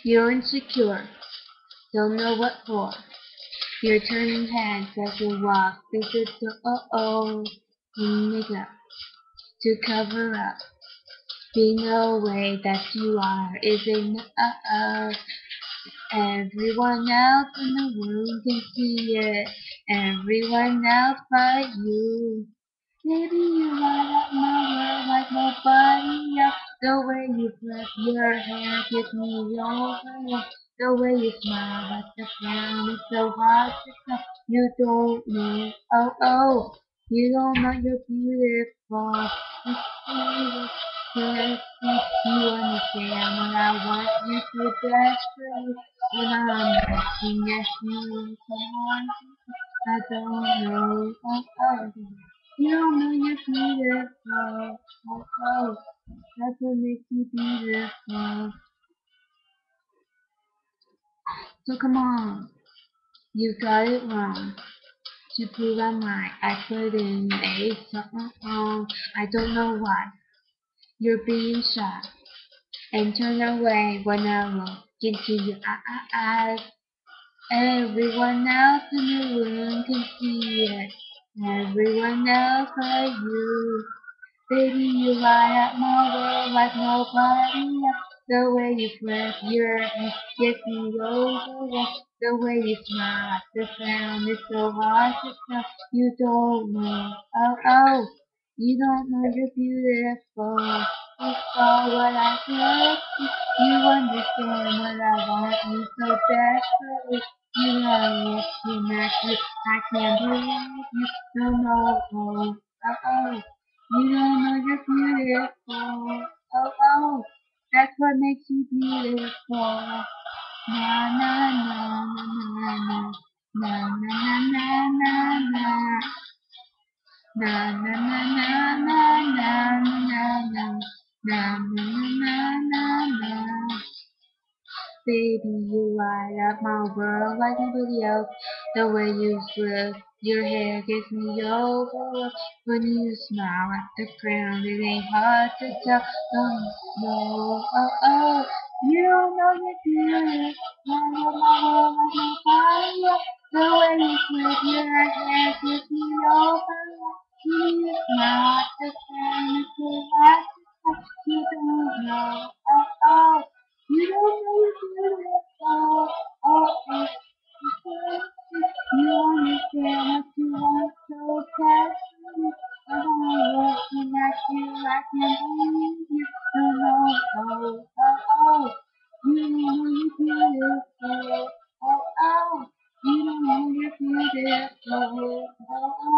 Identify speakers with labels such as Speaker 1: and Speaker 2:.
Speaker 1: You're insecure, don't know what for. You're turning heads as you walk through the door. Oh, makeup to cover up. Being the way that you are is enough. Everyone else in the room can see it. Everyone else but you. Baby, you light up my world like nobody else. The way you flip your hair gets me over. The way you smile at the frown is so hard to tell. You don't know, oh oh, you don't know you're beautiful. Yes, you understand what I want you to desperately. When I'm looking at you, someone I don't know, oh oh. You don't know you're beautiful. Oh, oh, that's what makes you beautiful. So come on, you got it wrong. To prove I'm right, I put in a song. I don't know why you're being shy and turn away when I look into your eyes. Everyone else in the room can see it. Everyone else but you. Baby, you light up my world like nobody else. The way you flip your hair gets me over. The way you smile at the sound is so hard to tell. You don't know, oh oh, you don't know you're beautiful. It's all what I feel. You understand what I want you so desperately. You know looking at you, I can't believe you. No, no, oh, oh, oh. You don't know you're beautiful. Oh, oh, that's what makes you beautiful. Na, na, na, na, na, na, na, na, na, na, na. Na, na, na, na, na, na, na, na, na, na, na, na, na, na. Baby, you light up my world like nobody else. The way you flip your hair gets me over. When you smile at the ground, it ain't hard to tell. Don't know, oh oh, you don't know you're beautiful. Light up my world like nobody else. The way you flip your hair gets me over. When you smile at the ground, it's so hard to tell. You don't know, oh oh. You don't know you're beautiful. Oh, oh, you understand what you want so desperately. I'm looking at you, I can't believe you. No, no, oh, oh, oh. You know you're beautiful. Oh, oh. You don't know you're beautiful. Oh, oh.